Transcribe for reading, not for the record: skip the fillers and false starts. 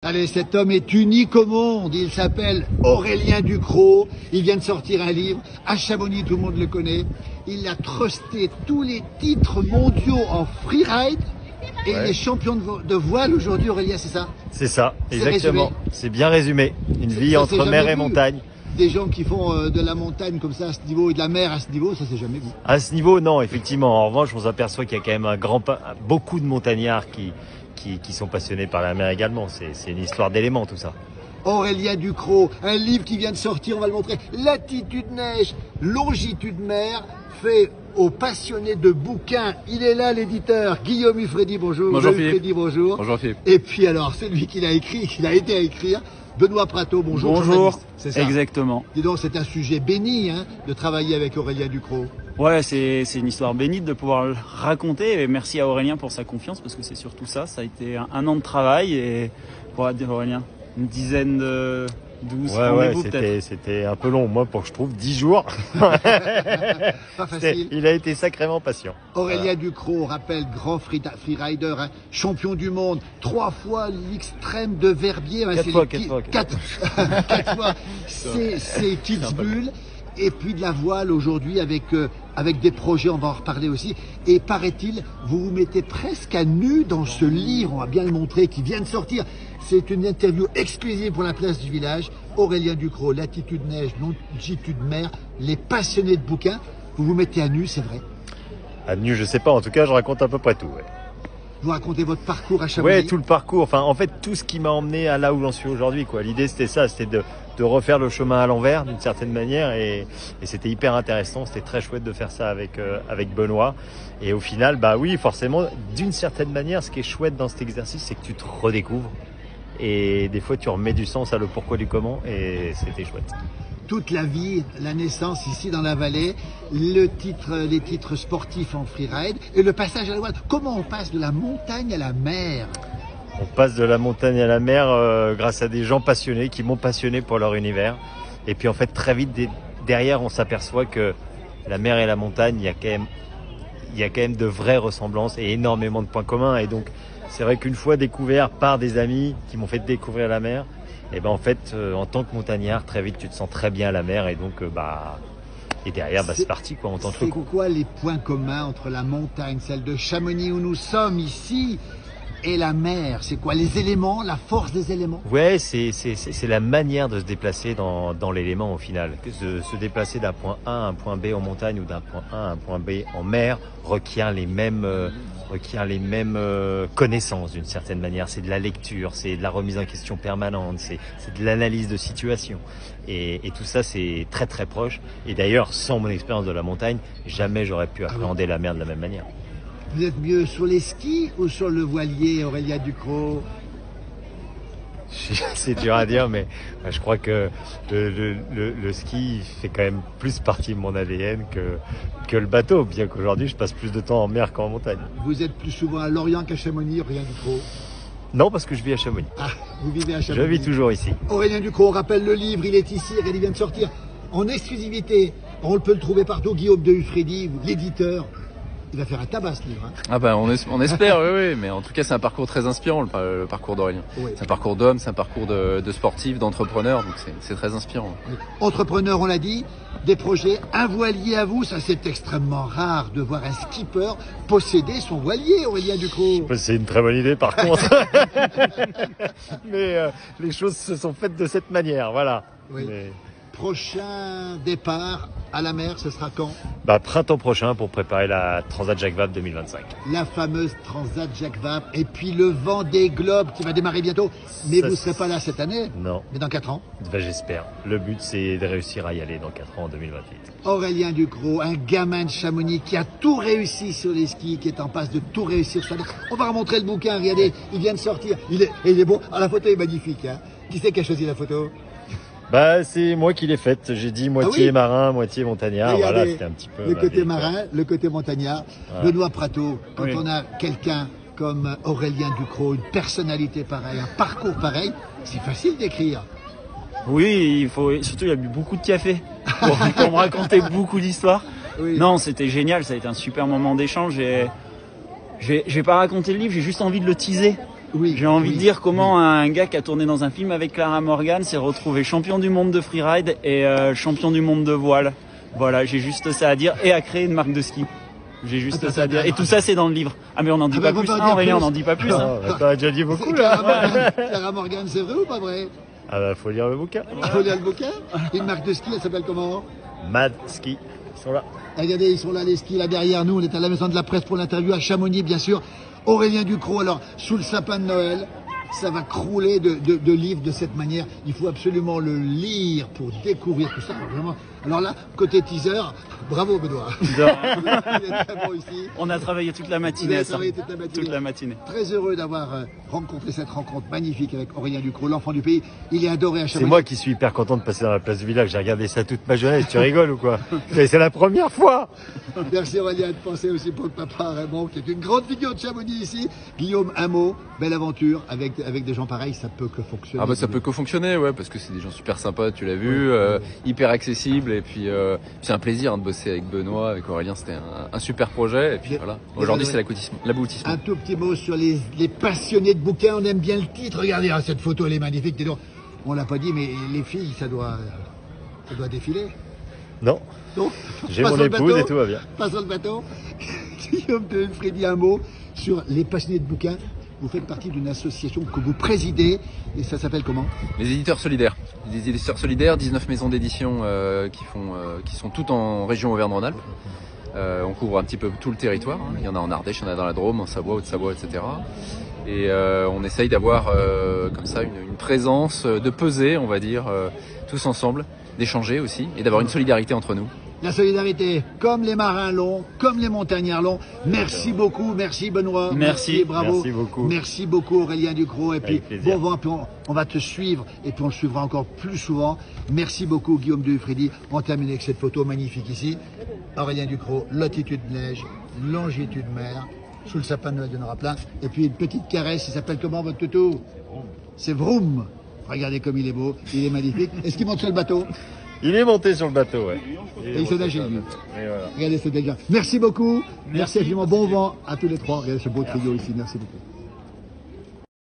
Allez, cet homme est unique au monde. Il s'appelle Aurélien Ducrot. Il vient de sortir un livre. À Chamonix, tout le monde le connaît. Il a trusté tous les titres mondiaux en freeride. Et il est champion de voile aujourd'hui, Aurélien, c'est ça? C'est ça, exactement. C'est bien résumé. Une vie entre mer et montagne. Des gens qui font de la montagne comme ça à ce niveau et de la mer à ce niveau, ça c'est jamais vu. À ce niveau, non, effectivement. En revanche, on s'aperçoit qu'il y a quand même beaucoup de montagnards qui sont passionnés par la mer également. C'est une histoire d'éléments, tout ça. Aurélien Ducrot, un livre qui vient de sortir, on va le montrer. Latitude neige, longitude mer, fait aux passionnés de bouquins. Il est là, l'éditeur, Guillaume Ufredi, bonjour. Bonjour Philippe. Ufredi, bonjour. Bonjour Philippe. Et puis alors, c'est lui qui l'a écrit, qui a aidé à écrire. Benoît Prateau, bonjour. Bonjour, c'est ça. Exactement. Dis donc, c'est un sujet béni hein, de travailler avec Aurélien Ducrot. Ouais, c'est une histoire bénie de pouvoir le raconter. Et merci à Aurélien pour sa confiance, parce que c'est surtout ça. Ça a été un an de travail et, pour dire Aurélien, une dizaine de 12 rendez-vous peut-être. C'était un peu long, moi, pour que je trouve 10 jours. Pas facile. Il a été sacrément patient. Aurélien Ducrot, rappelle, grand freerider, hein, champion du monde, 3 fois l'extrême de Verbier. 4 fois. C'est Kitzbühel. Et puis de la voile aujourd'hui avec des projets, on va en reparler aussi. Et paraît-il, vous vous mettez presque à nu dans ce livre, on va bien le montrer, qui vient de sortir. C'est une interview exclusive pour la place du village. Aurélien Ducrot, Latitude neige, longitude mer, les passionnés de bouquins. Vous vous mettez à nu, c'est vrai? À nu, je sais pas. En tout cas, je raconte à peu près tout. Ouais. Vous racontez votre parcours à Chamonix? Ouais, tout le parcours. Enfin, en fait, tout ce qui m'a emmené à là où j'en suis aujourd'hui, quoi. L'idée, c'était ça, c'était de refaire le chemin à l'envers, d'une certaine manière, et c'était hyper intéressant. C'était très chouette de faire ça avec Benoît. Et au final, bah oui, forcément, d'une certaine manière, ce qui est chouette dans cet exercice, c'est que tu te redécouvres. Et des fois, tu remets du sens à le pourquoi du comment, et c'était chouette. Toute la vie, la naissance ici dans la vallée, les titres sportifs en freeride et le passage à la voile. Comment on passe de la montagne à la mer? On passe de la montagne à la mer grâce à des gens passionnés qui m'ont passionné pour leur univers. Et puis en fait, très vite, derrière, on s'aperçoit que la mer et la montagne, il y a quand même de vraies ressemblances et énormément de points communs. Et donc, c'est vrai qu'une fois découvert par des amis qui m'ont fait découvrir la mer, et ben en fait, en tant que montagnard, très vite, tu te sens très bien à la mer. Et donc, et derrière, c'est parti, quoi, on tente le coup. C'est quoi les points communs entre la montagne, celle de Chamonix où nous sommes ici, et la mer? C'est quoi les éléments, la force des éléments? Ouais, c'est la manière de se déplacer dans l'élément au final. De se déplacer d'un point A à un point B en montagne ou d'un point A à un point B en mer requiert les mêmes connaissances d'une certaine manière. C'est de la lecture, c'est de la remise en question permanente, c'est de l'analyse de situation. Et tout ça, c'est très très proche. Et d'ailleurs, sans mon expérience de la montagne, jamais j'aurais pu appréhender la mer de la même manière. Vous êtes mieux sur les skis ou sur le voilier, Aurélien Ducrot? C'est dur à dire, mais je crois que le ski fait quand même plus partie de mon ADN que le bateau, bien qu'aujourd'hui je passe plus de temps en mer qu'en montagne. Vous êtes plus souvent à Lorient qu'à Chamonix, Aurélien Ducrot? Non, parce que je vis à Chamonix. Ah, vous vivez à Chamonix. Je vis toujours ici. Aurélien Ducrot, on rappelle le livre, il est ici, il vient de sortir en exclusivité. On peut le trouver partout, Guillaume de Ufredi, l'éditeur. Il va faire un tabac ce livre. Hein. Ah ben on espère, oui, mais en tout cas c'est un parcours très inspirant, le parcours d'Aurélien. Oui. C'est un parcours d'homme, c'est un parcours de sportif, d'entrepreneur, donc c'est très inspirant. Oui. Entrepreneur, on l'a dit, des projets, un voilier à vous, ça c'est extrêmement rare de voir un skipper posséder son voilier, Aurélien Ducrot. C'est une très bonne idée par contre, mais les choses se sont faites de cette manière, voilà. Oui. Mais... Prochain départ à la mer, ce sera quand? Printemps prochain pour préparer la Transat Jacques Vabre 2025. La fameuse Transat Jacques Vabre et puis le Vendée Globe qui va démarrer bientôt. Mais vous ne serez pas là cette année? Non. Mais dans 4 ans? J'espère. Le but c'est de réussir à y aller dans 4 ans en 2028. Aurélien Ducrot, un gamin de Chamonix qui a tout réussi sur les skis, qui est en passe de tout réussir sur la... On va remontrer le bouquin, regardez, il vient de sortir. Il est bon. Ah, la photo est magnifique. Hein. Qui c'est qui a choisi la photo? C'est moi qui l'ai faite. J'ai dit moitié marin, moitié montagnard. Regardez, voilà, c'était un petit peu. Le côté marin, le côté montagnard. Voilà. Benoît Prateau, quand on a quelqu'un comme Aurélien Ducrot, une personnalité pareille, un parcours pareil, c'est facile d'écrire. Oui, surtout il y a bu beaucoup de café pour me raconter beaucoup d'histoires. Oui. Non, c'était génial, ça a été un super moment d'échange. Je vais pas raconter le livre, j'ai juste envie de le teaser. Oui, j'ai envie de dire comment un gars qui a tourné dans un film avec Clara Morgan s'est retrouvé champion du monde de freeride et champion du monde de voile. Voilà, j'ai juste ça à dire et à créer une marque de ski. J'ai juste ça à dire. Et tout ça, c'est dans le livre. Ah, mais on n'en dit pas plus. Aurélien, on n'en dit pas plus. T'as déjà dit beaucoup, là. Clara Morgan, c'est vrai ou pas vrai? Ah bah, faut lire le bouquin. Faut lire le bouquin. Une marque de ski, elle s'appelle comment? Mad Ski. Ils sont là. Regardez, ils sont là, les skis, là derrière nous. On est à la Maison de la Presse pour l'interview à Chamonix, bien sûr. Aurélien Ducrot, alors, sous le sapin de Noël. Ça va crouler de livres de cette manière. Il faut absolument le lire pour découvrir tout ça. Vraiment. Alors là, côté teaser, bravo Benoît. On a travaillé toute la matinée. Toute la matinée. Très heureux d'avoir rencontré cette rencontre magnifique avec Aurélien Ducrot, l'enfant du pays. Il est adoré à Chamonix. C'est moi qui suis hyper content de passer dans la place du village. J'ai regardé ça toute ma jeunesse. Tu rigoles ou quoi? C'est la première fois. Merci Aurélien de penser aussi pour le papa Raymond, qui est une grande figure de Chamonix ici. Guillaume, un mot, belle aventure avec des gens pareils, ça peut que fonctionner. Ah bah ça peut que fonctionner, ouais, parce que c'est des gens super sympas, tu l'as vu, hyper accessibles, et puis c'est un plaisir de bosser avec Benoît, avec Aurélien, c'était un super projet, et puis voilà. Aujourd'hui c'est l'aboutissement. Un tout petit mot sur les passionnés de bouquins, on aime bien le titre, regardez, cette photo elle est magnifique, on l'a pas dit, mais les filles, ça doit défiler. Non. J'ai mon épouse et tout va bien. Pas sur le bateau. Guillaume de Freddy, un mot sur les passionnés de bouquins. Vous faites partie d'une association que vous présidez et ça s'appelle comment? Les éditeurs solidaires. Les éditeurs solidaires, 19 maisons d'édition qui sont toutes en région Auvergne-Rhône-Alpes. On couvre un petit peu tout le territoire. Il y en a en Ardèche, il y en a dans la Drôme, en Savoie, Haute-Savoie, etc. Et on essaye d'avoir comme ça une présence, de peser, on va dire, tous ensemble, d'échanger aussi et d'avoir une solidarité entre nous. La solidarité, comme les marins l'ont, comme les montagnards l'ont. Merci beaucoup, merci Benoît. Merci, bravo. Merci beaucoup. Merci beaucoup Aurélien Ducrot. Et puis bon vent, puis on va te suivre et puis on le suivra encore plus souvent. Merci beaucoup Guillaume de Freddy. On termine avec cette photo magnifique ici. Aurélien Ducrot, latitude neige, longitude mer, sous le sapin de Noël, il y en aura plein. Et puis une petite caresse, il s'appelle comment votre toutou? C'est Vroom. Regardez comme il est beau, il est magnifique. Est-ce qu'il monte sur le bateau? Il est monté sur le bateau, ouais. Et il se nageait, lui. Voilà. Regardez ce dégât. Merci beaucoup. Merci infiniment. Bon vent à tous les trois. Regardez ce beau trio ici. Merci beaucoup.